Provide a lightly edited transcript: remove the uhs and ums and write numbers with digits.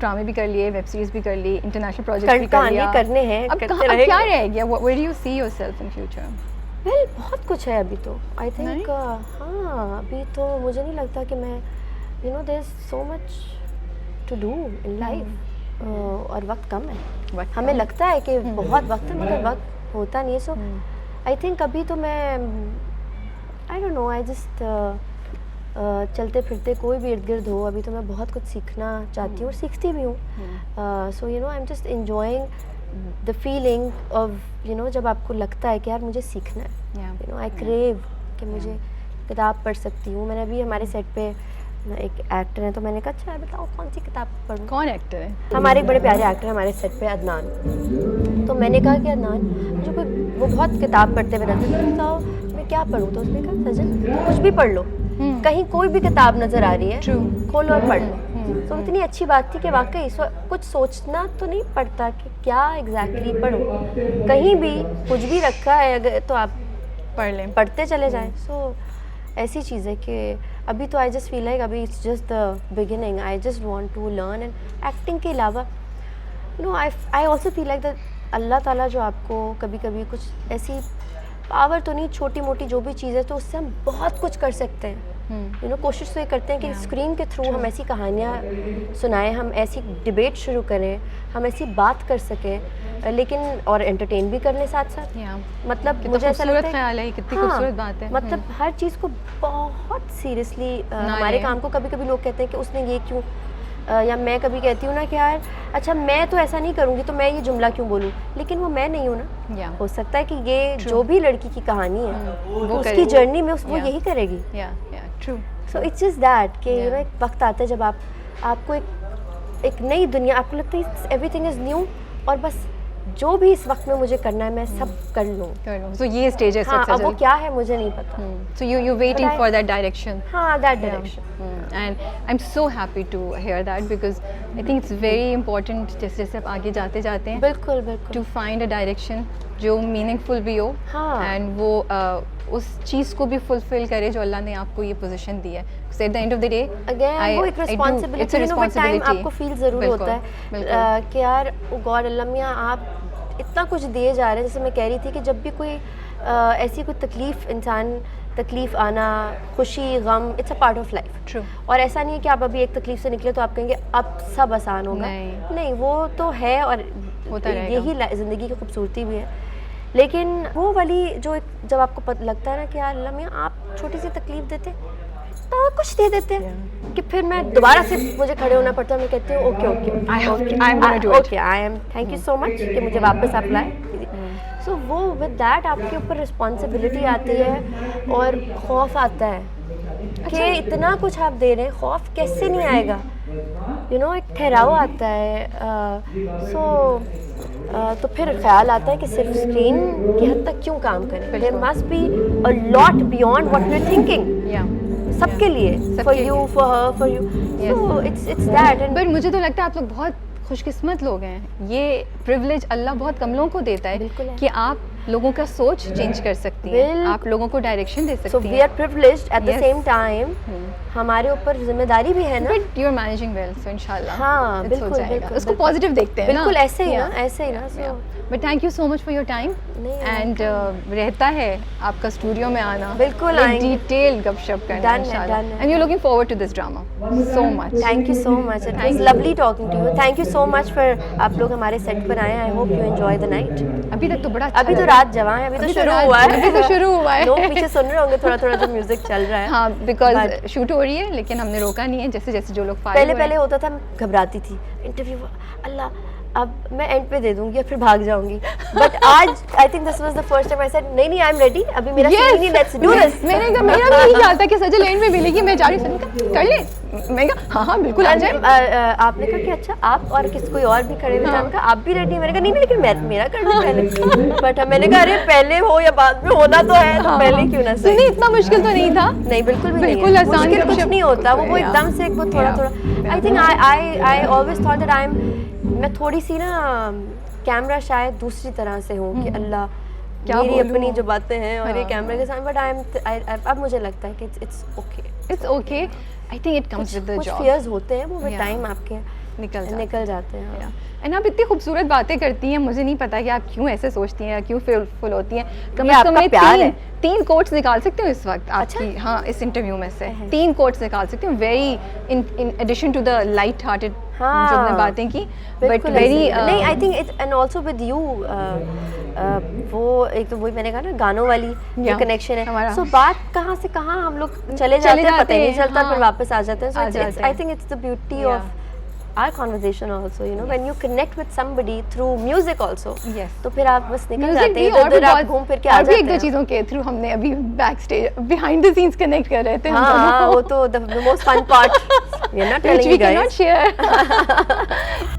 ड्रामे भी कर लिए, वेब सीरीज भी कर ली, इंटरनेशनल प्रोजेक्ट भी कर कहानी लिया, करने हैं, अब करते अब रहेंगे। क्या रह गया? Where do you see yourself in future? Well बहुत कुछ है अभी तो आई नहीं? थिंक हाँ अभी तो मुझे नहीं लगता कि मैं there is so much to do in life और वक्त कम है। वक्त हमें कम। लगता है कि बहुत वक्त है मगर वक्त होता नहीं है। सो आई थिंक अभी तो मैं I don't know I just चलते फिरते कोई भी इर्द गिर्द हो अभी तो मैं बहुत कुछ सीखना चाहती हूँ और सीखती भी हूँ। So I am just enjoying the feeling of जब आपको लगता है कि यार मुझे सीखना है, आई क्रेव कि मुझे किताब पढ़ सकती हूँ। मैंने अभी हमारे सेट पे एक एक्टर है तो मैंने कहा अच्छा बताओ कौन सी किताब पढ़ूँ। कौन एक्टर है? हमारे एक बड़े प्यारे एक्टर है हमारे सेट पे अदनान। तो मैंने कहा कि अदनान मुझे कोई वो बहुत किताब पढ़ते हुए रहते हैं, तो बताओ मैं क्या पढ़ूँ। तो उसने कहा सजन कुछ भी पढ़ लो, कहीं कोई भी किताब नज़र आ रही है खोलो और पढ़ लो। तो इतनी अच्छी बात थी कि वाकई कुछ सोचना तो नहीं पड़ता कि क्या एग्जैक्टली पढ़ूँ, कहीं भी कुछ भी रखा है अगर तो आप पढ़ लें, पढ़ते चले जाएं। सो ऐसी चीज़ है कि अभी तो आई जस्ट फील लाइक अभी it's just the beginning. I just want to learn and acting के अलावा I also feel like that अल्लाह ताला जो आपको कभी कभी कुछ ऐसी पावर तो नहीं छोटी मोटी जो भी चीज़ है तो उससे हम बहुत कुछ कर सकते हैं। कोशिश तो ये करते हैं कि स्क्रीन के थ्रू हम ऐसी कहानियाँ सुनाएं, हम ऐसी डिबेट शुरू करें, हम ऐसी बात कर सकें, लेकिन और एंटरटेन भी करने साथ साथ। मतलब मुझे ऐसा लगता है ख्याल है, कितनी खूबसूरत बात है। मतलब हर चीज़ को बहुत सीरियसली हमारे काम को कभी कभी लोग कहते हैं कि उसने ये क्यों या मैं कभी कहती हूँ ना कि यार अच्छा मैं तो ऐसा नहीं करूँगी तो मैं ये जुमला क्यों बोलूँ, लेकिन वो मैं नहीं हूँ ना। हो सकता है कि ये जो भी लड़की की कहानी है वो उसकी जर्नी में वो यही करेगी। सो इट्स जस्ट दैट कि एक वक्त आता है जब आपको एक नई दुनिया, आपको लगता है एवरीथिंग इज़ न्यू और बस जो भी इस वक्त में मुझे करना है मैं सब कर लूँ। सो ये स्टेज है। हाँ, अब वो क्या है मुझे नहीं पता। So you waiting for that direction. हाँ, that direction. And I am so happy to hear that because I think it's very important जैसे जैसे आप आगे जाते हैं बिल्कुल बिल्कुल टू फाइंड अ डायरेक्शन जो मीनिंगफुल भी हो एंड वो उस चीज़ को भी फुलफिल करे जो अल्लाह ने आपको ये पोजीशन दी है। At the end of the day again वो एक रिस्पांसिबिलिटी आपको फील ज़रूर होता है कि यार गॉड अल्लाह मियाँ आप इतना कुछ दिए जा रहे हैं। जैसे मैं कह रही थी कि जब भी कोई ऐसी कोई तकलीफ़ आना, खुशी, गम, it's a part of life. और ऐसा नहीं है कि आप अभी एक तकलीफ से निकले तो आप कहेंगे अब सब आसान होगा। नहीं वो तो है और होता यही ज़िंदगी की खूबसूरती भी है। लेकिन वो वाली जो जब आपको लगता है ना कि यार अल्लाह मियाँ आप छोटी सी तकलीफ देते तो कुछ दे देते हैं कि फिर मैं दोबारा से मुझे खड़े होना पड़ता है। मैं कहती हूँ okay I am thank you so much कि मुझे वापस आप लाए। सो वो विद दैट आपके ऊपर रिस्पॉन्सिबिलिटी आती है और खौफ आता है कि इतना कुछ आप दे रहे हैं, खौफ कैसे नहीं आएगा। एक ठहराव आता है। तो फिर ख्याल आता है कि सिर्फ स्क्रीन की हद तक क्यों काम करें। There must be a lot beyond what we are thinking. सबके लिए, for you, for her, for you. So it's that. But मुझे तो लगता है आप लोग बहुत खुशकिस्मत लोग हैं। ये प्रिविलेज अल्लाह बहुत कम लोगों को देता है कि आप लोगों का सोच चेंज कर सकती हैं, आप लोगों को डायरेक्शन दे सकती हैं। So we are privileged at the same time. हमारे ऊपर जिम्मेदारी भी है ना। But you are managing well, so इंशाल्लाह हाँ बिल्कुल उसको पॉजिटिव देखते हैं। बिल्कुल ऐसे ही ना। So but thank you so much for your time and रहता है आपका स्टूडियो में आना, बिल्कुल डिटेल गपशप करना इंशाल्लाह। And you looking forward to this drama so much. Thank you so much, it was lovely talking to you. Thank you so much for आप लोग हमारे सेट पर आए। I hope you enjoy the night. अभी तक तो बड़ा अभी तो रात जवां है, अभी तो शुरू हुआ है। लोग पीछे सुन रहे होंगे थोड़ा जो म्यूजिक चल रहा है। हाँ, बिकॉज शूट हो रही है लेकिन हमने रोका नहीं है। जैसे जैसे जो लोग पहले होता था, घबराती थी इंटरव्यू, अल्लाह अब मैं एंड पे दे दूंगी और फिर भाग जाऊंगी। बट आज I think this was the first time I said नहीं आई एम रेडी, अभी मेरा सीन ही, लेट्स डू दिस। मेरा भी यही ख्याल था कि सजल एंड में मिलेगी, मैं जा रही हूं, कर ले। मैं कहा हाँ बिल्कुल आ जाए। आपने कहा कि अच्छा आप और कोई और भी खड़े हुए थे, आप भी रेडी? मैंने कहा नहीं लेकिन मेरा कर दो पहले। बट मैंने कहा अरे पहले हो या बाद में, होना तो है तो पहले क्यों ना सही। नहीं इतना मुश्किल तो नहीं था। नहीं बिल्कुल भी बिल्कुल आसान, मुश्किल कुछ नहीं होता। वो एकदम से वो थोड़ा I think I always thought that मैं थोड़ी सी ना कैमरा शायद दूसरी तरह से हूँ कि अल्लाह क्या मेरी अपनी जो बातें हैं और ये कैमरे के सामने। बट अब मुझे लगता है कि it's okay. I think it comes with the job. कुछ फियर्स होते हैं वो टाइम आपके निकल जाते हैं। एंड आप इतनी खूबसूरत बातें करती हैं, मुझे नहीं पता कि आप क्यों ऐसे सोचती हैं या क्यों फुल होती हैं। कम से कम प्यार है। 3 कोट्स निकाल सकते हो इस वक्त अच्छा? आपकी, हाँ, इस इंटरव्यू में से 3 कोट्स निकाल सकते हो, very in addition to the light hearted जो हमने बातें की, बट वेरी नहीं, I think it's and also with you, वो एक तो वही मैंने कहा ना, गानों वाली जो कनेक्शन है, सो बात कहाँ से कहाँ हम लोग चले जाते हैं, पता ही नहीं चलता, फिर वापस आ जाते हैं। So I think it's the beauty of our conversation also, you know, when you connect with somebody through music also, yes, तो फिर आप बस निकल जाते हैं, इधर आप घूम फिर के आ जाते हैं। और भी एक दो चीज़ों के थ्रू हमने अभी back stage behind the scenes connect कर रहे थे। हाँ, वो तो the most fun part, we're not telling you guys, which we cannot share।